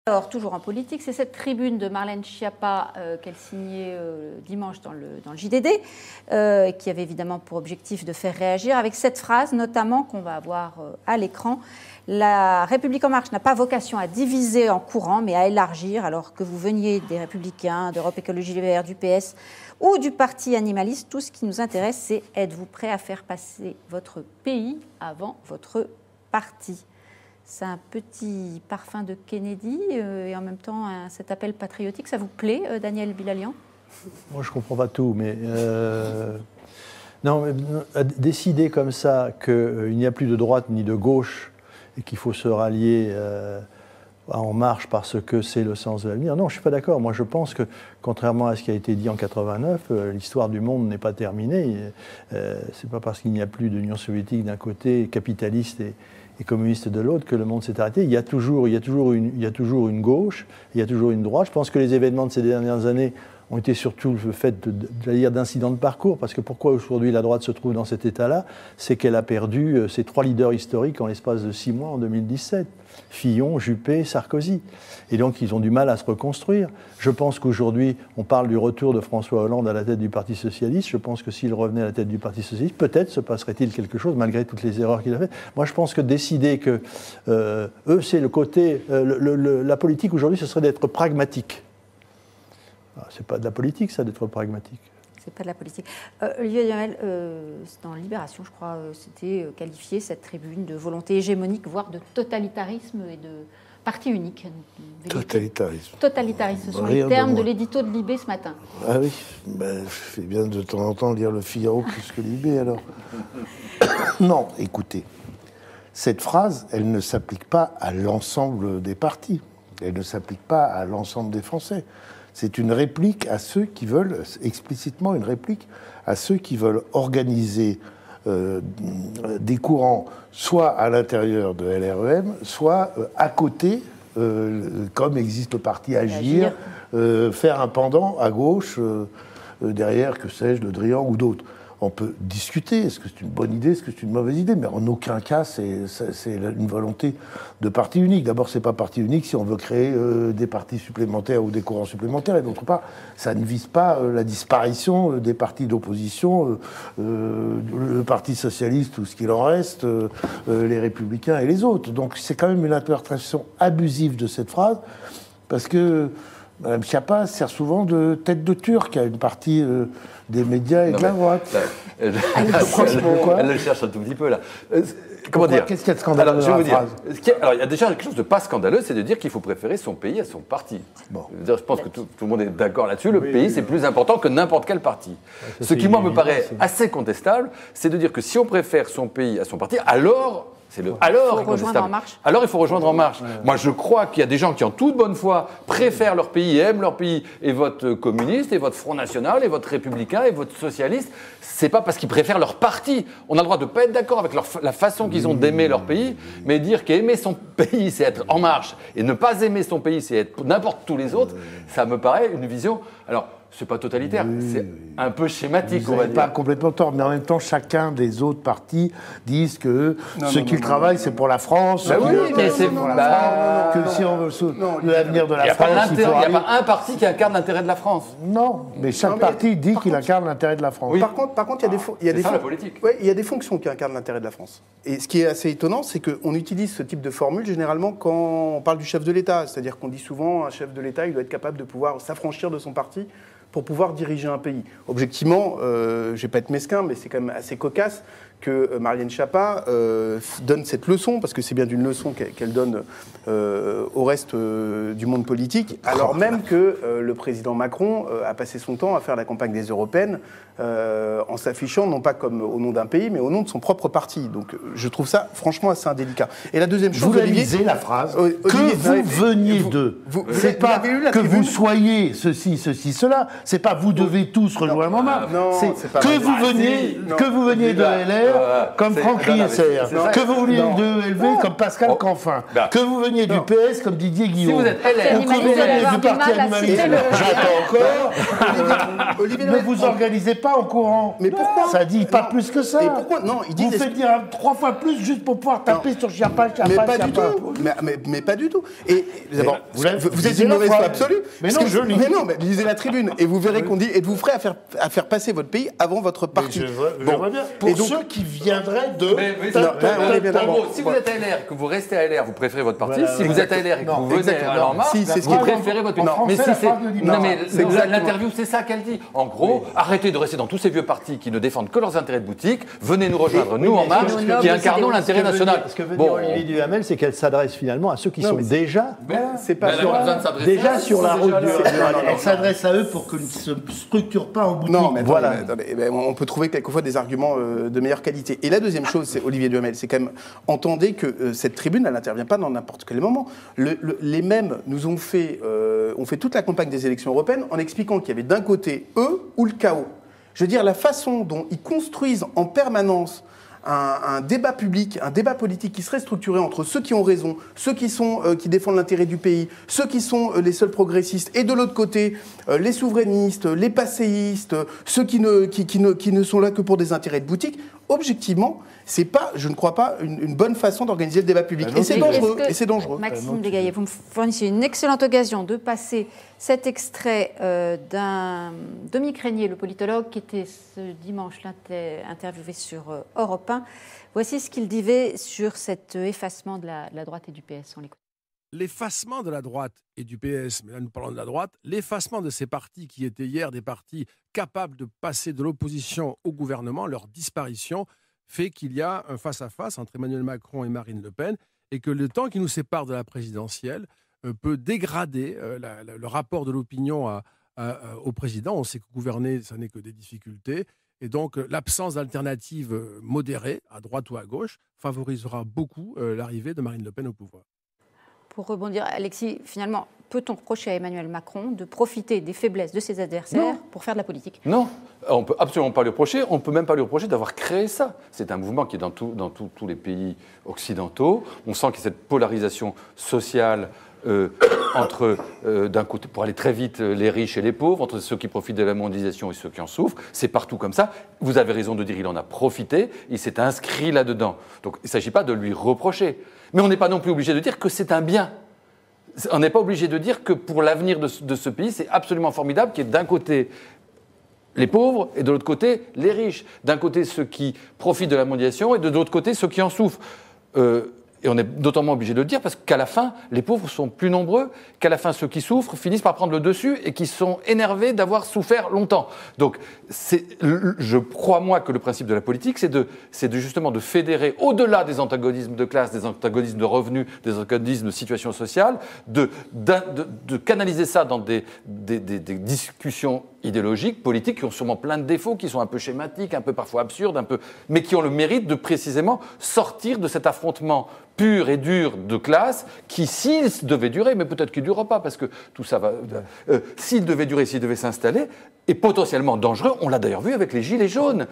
Alors, toujours en politique, c'est cette tribune de Marlène Schiappa qu'elle signait dimanche dans le JDD, qui avait évidemment pour objectif de faire réagir, avec cette phrase notamment qu'on va avoir à l'écran. La République en marche n'a pas vocation à diviser en courant, mais à élargir, alors que vous veniez des Républicains, d'Europe Écologie Les Verts, du PS ou du Parti animaliste. Tout ce qui nous intéresse, c'est êtes-vous prêt à faire passer votre pays avant votre parti ? C'est un petit parfum de Kennedy et en même temps cet appel patriotique. Ça vous plaît, Daniel Bilalian ? Moi, je ne comprends pas tout, mais non, décider comme ça qu'il n'y a plus de droite ni de gauche et qu'il faut se rallier à En Marche parce que c'est le sens de l'avenir. Non, je ne suis pas d'accord. Moi, je pense que, contrairement à ce qui a été dit en 89, l'histoire du monde n'est pas terminée. Ce n'est pas parce qu'il n'y a plus d'Union soviétique d'un côté, capitaliste et communiste de l'autre, que le monde s'est arrêté. Il y a toujours une gauche, il y a toujours une droite. Je pense que les événements de ces dernières années ont été surtout le fait d'incidents de parcours, parce que pourquoi aujourd'hui la droite se trouve dans cet état-là, c'est qu'elle a perdu ses 3 leaders historiques en l'espace de 6 mois en 2017. Fillon, Juppé, Sarkozy. Et donc ils ont du mal à se reconstruire. Je pense qu'aujourd'hui, on parle du retour de François Hollande à la tête du Parti Socialiste. Je pense que s'il revenait à la tête du Parti Socialiste, peut-être se passerait-il quelque chose, malgré toutes les erreurs qu'il a faites. Moi, je pense que décider que eux, c'est le côté... la politique aujourd'hui, ce serait d'être pragmatique. C'est pas de la politique, ça, d'être pragmatique. C'est pas de la politique. Olivier Duhamel, dans Libération, je crois, c'était qualifié cette tribune de volonté hégémonique, voire de totalitarisme et de parti unique. Totalitarisme. Totalitarisme, ce sont les termes de l'édito de Libé ce matin. Ah oui, ben, je fais bien de temps en temps lire le Figaro plus que Libé, alors. Non, écoutez, cette phrase, elle ne s'applique pas à l'ensemble des partis. Elle ne s'applique pas à l'ensemble des Français. C'est une réplique à ceux qui veulent, explicitement une réplique à ceux qui veulent organiser des courants, soit à l'intérieur de LREM, soit à côté, comme existe le parti Agir, faire un pendant à gauche, derrière, que sais-je, Le Drian ou d'autres. On peut discuter, est-ce que c'est une bonne idée, est-ce que c'est une mauvaise idée, mais en aucun cas c'est une volonté de parti unique. D'abord, c'est pas parti unique si on veut créer des partis supplémentaires ou des courants supplémentaires, et d'autre part, ça ne vise pas la disparition des partis d'opposition, le Parti socialiste ou ce qu'il en reste, les Républicains et les autres. Donc c'est quand même une interprétation abusive de cette phrase, parce que Mme Schiappa sert souvent de tête de Turc à une partie des médias et de la droite. Elle le cherche un tout petit peu, là. Comment dire ? Qu'est-ce qu'il y a de scandaleux dans la phrase ? Alors, il y a déjà quelque chose de pas scandaleux, c'est de dire qu'il faut préférer son pays à son parti. Bon. Je pense que tout le monde est d'accord là-dessus. Le pays, c'est plus important que n'importe quel parti. Ce qui, moi, me paraît assez contestable, c'est de dire que si on préfère son pays à son parti, alors... Alors il faut rejoindre En Marche. Moi, je crois qu'il y a des gens qui, en toute bonne foi, préfèrent leur pays, aiment leur pays, et votent communiste, et votent Front National, et votent républicain, et votent socialiste. C'est pas parce qu'ils préfèrent leur parti. On a le droit de ne pas être d'accord avec la façon qu'ils ont d'aimer leur pays, mais dire qu'aimer son pays, c'est être En Marche, et ne pas aimer son pays, c'est être n'importe tous les autres, ça me paraît une vision... Alors, c'est pas totalitaire, c'est un peu schématique, on va dire. Pas complètement tort, mais en même temps, chacun des autres partis disent que ce qu'ils travaillent, c'est pour la France. Mais c'est pour la France. Que si on veut l'avenir de la France, il n'y a pas un parti qui incarne l'intérêt de la France. Non, mais chaque parti dit qu'il incarne l'intérêt de la France. Oui. Par contre, il y a des fonctions qui incarnent l'intérêt de la France. Et ce qui est assez étonnant, c'est qu'on utilise ce type de formule généralement quand on parle du chef de l'État. C'est-à-dire qu'on dit souvent un chef de l'État, il doit être capable de pouvoir s'affranchir de son parti pour pouvoir diriger un pays. Objectivement, je ne vais pas être mesquin, mais c'est quand même assez cocasse que Marlène Schiappa donne cette leçon, parce que c'est bien d'une leçon qu'elle donne au reste du monde politique, alors même que le président Macron a passé son temps à faire la campagne des européennes en s'affichant non pas comme au nom d'un pays, mais au nom de son propre parti. Donc je trouve ça franchement assez indélicat. Et la deuxième chose, vous lisez la phrase que vous veniez de. C'est pas que vous soyez ceci, cela. C'est pas vous devez tous rejoindre Marc. C'est que vous veniez de LR comme Franck Riester, que vous veniez de LV comme Pascal Canfin, que vous veniez du PS comme Didier Guillaume. Si vous êtes LR, ou que vous veniez du parti animaliste. J'attends encore. Ne vous organisez pas en courant. Mais pourquoi? Ça dit pas plus que ça. Et pourquoi? Non, vous faites dire 3 fois plus juste pour pouvoir taper sur Chiappa. Mais pas du tout. Mais pas du tout. Et d'abord, vous êtes une mauvaise foi absolue. Mais non, mais lisez la tribune et vous verrez qu'on dit êtes-vous prêt à faire passer votre pays avant votre parti. Bon, bien. Pour ceux qui viendraient de. En gros, si vous êtes à LR, que vous restez à LR, vous préférez votre parti. Si vous êtes à LR et que vous venez à En Marche, vous préférez votre pays. Mais si c'est l'interview, c'est ça qu'elle dit. En gros, arrêtez de rester dans tous ces vieux partis qui ne défendent que leurs intérêts de boutique. Venez nous rejoindre, nous En Marche, qui incarnons l'intérêt national. Ce que veut dire Olivier Duhamel, c'est qu'elle s'adresse finalement à ceux qui sont déjà sur la route du. Elle s'adresse à eux pour qu'ils ne se structurent pas en boutique. Non, mais voilà. On peut trouver quelquefois des arguments de meilleure qualité. Et la deuxième chose, c'est Olivier Duhamel, c'est quand même entendez que cette tribune, elle n'intervient pas dans n'importe quel moment. Les mêmes nous ont fait toute la campagne des élections européennes en expliquant qu'il y avait d'un côté eux ou le chaos. Je veux dire, la façon dont ils construisent en permanence un débat public, un débat politique qui serait structuré entre ceux qui ont raison, ceux qui défendent l'intérêt du pays, ceux qui sont les seuls progressistes, et de l'autre côté, les souverainistes, les passéistes, ceux qui ne sont là que pour des intérêts de boutique. Objectivement, c'est pas, je ne crois pas, une bonne façon d'organiser le débat public. Et c'est dangereux. Maxime Desgaillets, vous me fournissez une excellente occasion de passer cet extrait d'un Dominique Régnier, le politologue, qui était ce dimanche interviewé sur Europe 1. Voici ce qu'il disait sur cet effacement de la droite et du PS. On l'écoute. L'effacement de la droite et du PS, mais là nous parlons de la droite, l'effacement de ces partis qui étaient hier des partis capables de passer de l'opposition au gouvernement, leur disparition fait qu'il y a un face-à-face entre Emmanuel Macron et Marine Le Pen et que le temps qui nous sépare de la présidentielle peut dégrader le rapport de l'opinion au président. On sait que gouverner, ça n'est que des difficultés. Et donc, l'absence d'alternative modérée, à droite ou à gauche, favorisera beaucoup l'arrivée de Marine Le Pen au pouvoir. Pour rebondir, Alexis, finalement, peut-on reprocher à Emmanuel Macron de profiter des faiblesses de ses adversaires pour faire de la politique? Non, on ne peut absolument pas lui reprocher. On ne peut même pas lui reprocher d'avoir créé ça. C'est un mouvement qui est dans tous les pays occidentaux. On sent qu'il y a cette polarisation sociale entre, d'un côté, pour aller très vite, les riches et les pauvres, entre ceux qui profitent de la mondialisation et ceux qui en souffrent. C'est partout comme ça. Vous avez raison de dire qu'il en a profité. Il s'est inscrit là-dedans. Donc, il ne s'agit pas de lui reprocher. Mais on n'est pas non plus obligé de dire que c'est un bien. On n'est pas obligé de dire que pour l'avenir de ce pays, c'est absolument formidable qu'il y ait d'un côté les pauvres et de l'autre côté les riches. D'un côté ceux qui profitent de la mondialisation et de l'autre côté ceux qui en souffrent. Et on est d'autant moins obligé de le dire parce qu'à la fin, les pauvres sont plus nombreux, qu'à la fin, ceux qui souffrent finissent par prendre le dessus et qui sont énervés d'avoir souffert longtemps. Donc, je crois, moi, que le principe de la politique, c'est justement de fédérer, au-delà des antagonismes de classe, des antagonismes de revenus, des antagonismes de situation sociale, de canaliser ça dans des discussions idéologiques, politiques, qui ont sûrement plein de défauts, qui sont un peu schématiques, un peu parfois absurdes, mais qui ont le mérite de précisément sortir de cet affrontement pur et dur de classe qui, s'il devait durer, mais peut-être qu'il ne durera pas, parce que tout ça va... s'il devait durer, s'il devait s'installer, est potentiellement dangereux. On l'a d'ailleurs vu avec les Gilets jaunes.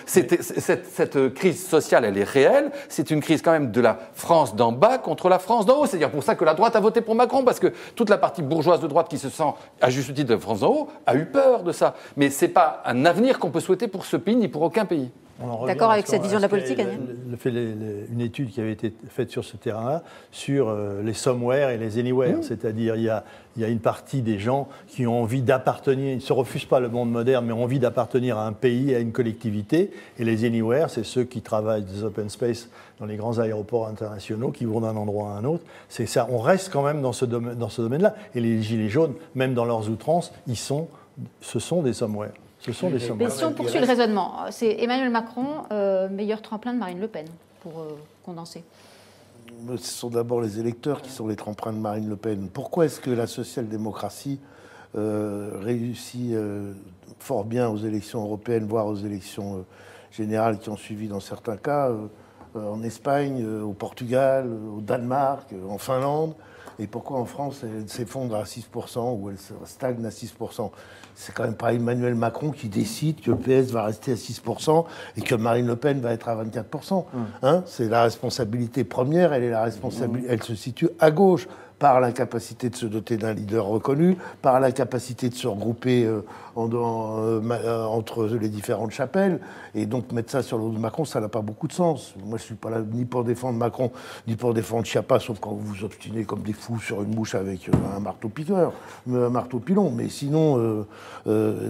Cette crise sociale, elle est réelle. C'est une crise quand même de la France d'en bas contre la France d'en haut. C'est-à-dire pour ça que la droite a voté pour Macron, parce que toute la partie bourgeoise de droite qui se sent, à juste titre, de France d'en haut, a eu peur de ça. Mais ce n'est pas un avenir qu'on peut souhaiter pour ce pays, ni pour aucun pays. D'accord avec cette vision de la politique, Agnès ? Une étude qui avait été faite sur ce terrain-là, sur les somewhere et les anywhere. C'est-à-dire, il y a une partie des gens qui ont envie d'appartenir, ils ne se refusent pas le monde moderne, mais ont envie d'appartenir à un pays, à une collectivité. Et les anywhere, c'est ceux qui travaillent des open space dans les grands aéroports internationaux, qui vont d'un endroit à un autre. C'est ça, on reste quand même dans ce domaine-là. Et les Gilets jaunes, même dans leurs outrances, ce sont des somewhere. Mais si on poursuit le raisonnement, c'est Emmanuel Macron, meilleur tremplin de Marine Le Pen, pour condenser. Ce sont d'abord les électeurs qui sont les tremplins de Marine Le Pen. Pourquoi est-ce que la social-démocratie réussit fort bien aux élections européennes, voire aux élections générales qui ont suivi dans certains cas, en Espagne, au Portugal, au Danemark, en Finlande, Et pourquoi en France, elle s'effondre à 6% ou elle stagne à 6%? C'est quand même pas Emmanuel Macron qui décide que le PS va rester à 6% et que Marine Le Pen va être à 24%. Hein, c'est la responsabilité première, elle se situe à gauche, par l'incapacité de se doter d'un leader reconnu, par l'incapacité de se regrouper entre les différentes chapelles. Et donc mettre ça sur le dos de Macron, ça n'a pas beaucoup de sens. Moi, je ne suis pas là ni pour défendre Macron, ni pour défendre Schiappa, sauf quand vous vous obstinez comme des fous sur une mouche avec un marteau-pilon. Mais sinon,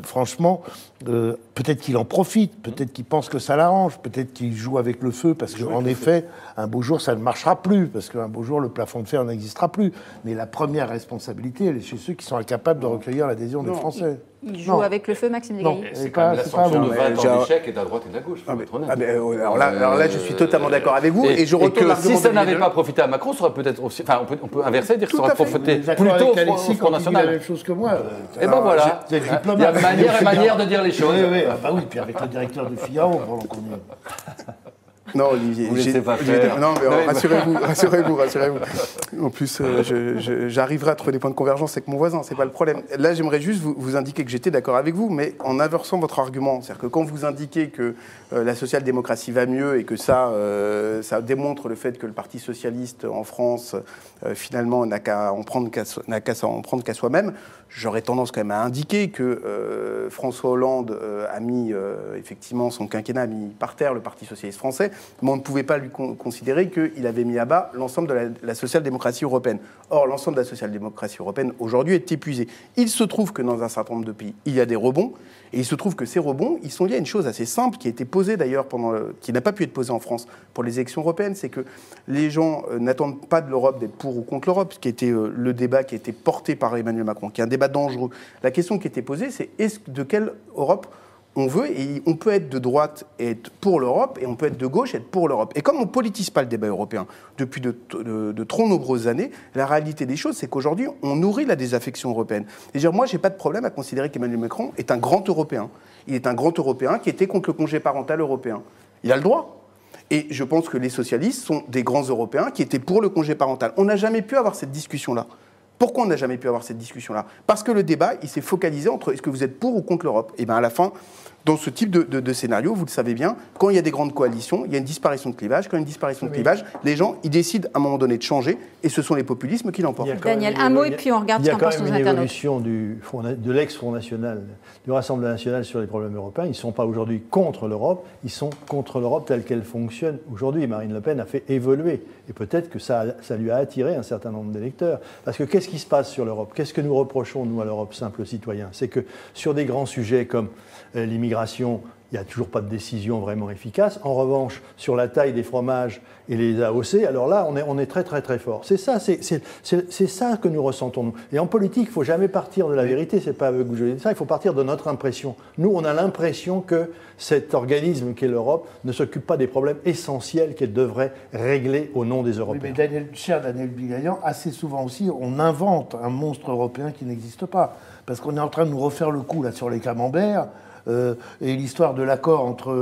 franchement, peut-être qu'il en profite, peut-être qu'il pense que ça l'arrange, peut-être qu'il joue avec le feu, parce qu'en effet, un beau jour, ça ne marchera plus, parce qu'un beau jour, le plafond de fer n'existera plus. Mais la première responsabilité, elle est chez ceux qui sont incapables de recueillir l'adhésion des Français. Il joue avec le feu, Maxime Degaille. C'est quand même l'ascension de 20 ans d'échec et de la droite et de la gauche, faut être honnête. Alors là, je suis totalement d'accord avec vous. Et je retourne si ça n'avait pas profité à Macron, ça aurait peut-être aussi... Enfin, on peut inverser, dire que ça aurait profité plutôt au Front National. La même chose que moi. Et ben voilà. Il y a manière de dire les choses. Oui, bah oui, puis avec le directeur du Figaro, pendant qu'on y... Non, Olivier. Non, mais rassurez-vous. En plus, j'arriverai à trouver des points de convergence avec mon voisin, c'est pas le problème. Là, j'aimerais juste vous indiquer que j'étais d'accord avec vous, mais en inversant votre argument. C'est-à-dire que quand vous indiquez que la social-démocratie va mieux et que ça démontre le fait que le Parti socialiste en France, finalement, n'a qu'à en prendre qu'à soi-même, j'aurais tendance quand même à indiquer que François Hollande a mis, effectivement, son quinquennat a mis par terre le Parti socialiste français, mais on ne pouvait pas lui considérer qu'il avait mis à bas l'ensemble de la social-démocratie européenne. Or, l'ensemble de la social-démocratie européenne, aujourd'hui, est épuisé. Il se trouve que dans un certain nombre de pays, il y a des rebonds, et il se trouve que ces rebonds, ils sont liés à une chose assez simple, qui a été posée d'ailleurs qui n'a pas pu être posée en France pour les élections européenles, c'est que les gens n'attendent pas de l'Europe d'être pour ou contre l'Europe, ce qui était le débat qui a été porté par Emmanuel Macron, qui est un débat dangereux. La question qui était posée, c'est de quelle Europe on veut, et on peut être de droite et être pour l'Europe, et on peut être de gauche et être pour l'Europe. Et comme on ne politise pas le débat européen depuis de trop nombreuses années, la réalité des choses, c'est qu'aujourd'hui, on nourrit la désaffection européenne. Et moi, je n'ai pas de problème à considérer qu'Emmanuel Macron est un grand Européen. Il est un grand Européen qui était contre le congé parental européen. Il a le droit. Et je pense que les socialistes sont des grands Européens qui étaient pour le congé parental. On n'a jamais pu avoir cette discussion-là. Pourquoi on n'a jamais pu avoir cette discussion-là? Parce que le débat, il s'est focalisé entre est-ce que vous êtes pour ou contre l'Europe? Et bien à la fin, dans ce type de scénario, vous le savez bien, quand il y a des grandes coalitions, il y a une disparition de clivage. Quand il y a une disparition de clivage, les gens, ils décident à un moment donné de changer, et ce sont les populismes qui l'emportent. Daniel, un mot et puis on regarde ce qu'en pensent nos internautes. Il y a quand même une évolution de l'ex-Front National, du Rassemblement National sur les problèmes européens. Ils ne sont pas aujourd'hui contre l'Europe, ils sont contre l'Europe telle qu'elle fonctionne aujourd'hui. Marine Le Pen a fait évoluer, et peut-être que ça lui a attiré un certain nombre d'électeurs. Parce que qu'est-ce qui se passe sur l'Europe? Qu'est-ce que nous reprochons, nous, à l'Europe, simples citoyens? C'est que sur des grands sujets comme l'immigration, il n'y a toujours pas de décision vraiment efficace. En revanche, sur la taille des fromages et les AOC, alors là, on est très, très, très fort. C'est ça que nous ressentons, nous. Et en politique, il ne faut jamais partir de la vérité. Ce n'est pas avec vous que je dis ça. Il faut partir de notre impression. Nous, on a l'impression que cet organisme qu'est l'Europe ne s'occupe pas des problèmes essentiels qu'elle devrait régler au nom des Européens. Oui, mais cher Daniel Bigayan, assez souvent aussi, on invente un monstre européen qui n'existe pas. Parce qu'on est en train de nous refaire le coup là, sur les camemberts. Et l'histoire de l'accord entre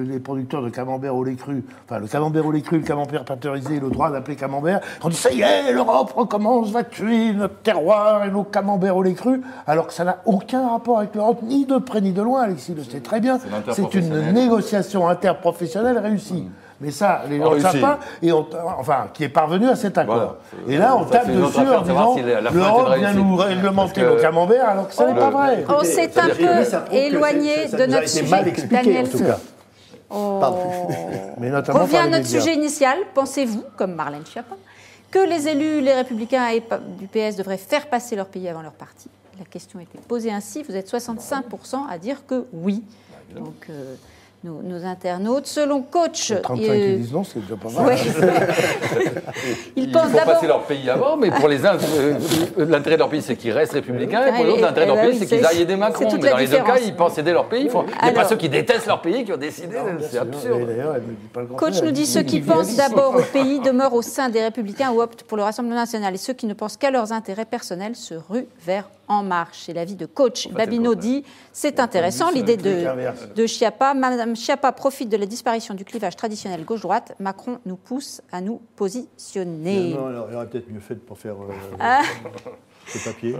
les producteurs de camembert au lait cru, enfin le camembert au lait cru, le camembert pasteurisé et le droit d'appeler camembert, on dit ça y est, l'Europe recommence, va tuer notre terroir et nos camemberts au lait cru, alors que ça n'a aucun rapport avec l'Europe, ni de près ni de loin, Alexis le sait très bien. C'est une négociation interprofessionnelle réussie. Mais ça, les gens ne savent pas, et qui est parvenu à cet accord. Voilà. Et là, on tape dessus en disant l'Europe vient nous réglementer nos camemberts, alors que ça n'est pas vrai. On s'est un peu éloigné de notre sujet, mal expliqué, Daniel. En tout cas. On revient à notre sujet initial. Pensez-vous, comme Marlène Schiappa, que les élus, les Républicains et du PS devraient faire passer leur pays avant leur parti? La question était posée ainsi. Vous êtes 65% à dire que oui. Donc... Nos internautes, selon Coach... 35 qui disent non, c'est déjà pas mal. Ouais. Ils faut passer leur pays avant, mais pour les uns, l'intérêt de leur pays, c'est qu'ils restent républicains, et pour les autres, l'intérêt de leur pays, c'est qu'ils aillent aider Macron. Mais dans les deux cas, ils pensent aider leur pays. Il n'y a pas ceux qui détestent leur pays qui ont décidé. C'est absurde. Coach nous dit ceux qui pensent d'abord au pays demeurent au sein des Républicains ou optent pour le Rassemblement national, et ceux qui ne pensent qu'à leurs intérêts personnels se ruent vers En Marche. Et l'avis de coach Babineau dit « C'est intéressant, l'idée de Schiappa. Madame Schiappa profite de la disparition du clivage traditionnel gauche-droite. Macron nous pousse à nous positionner. » Non, il aurait peut-être mieux fait pour faire ce papier.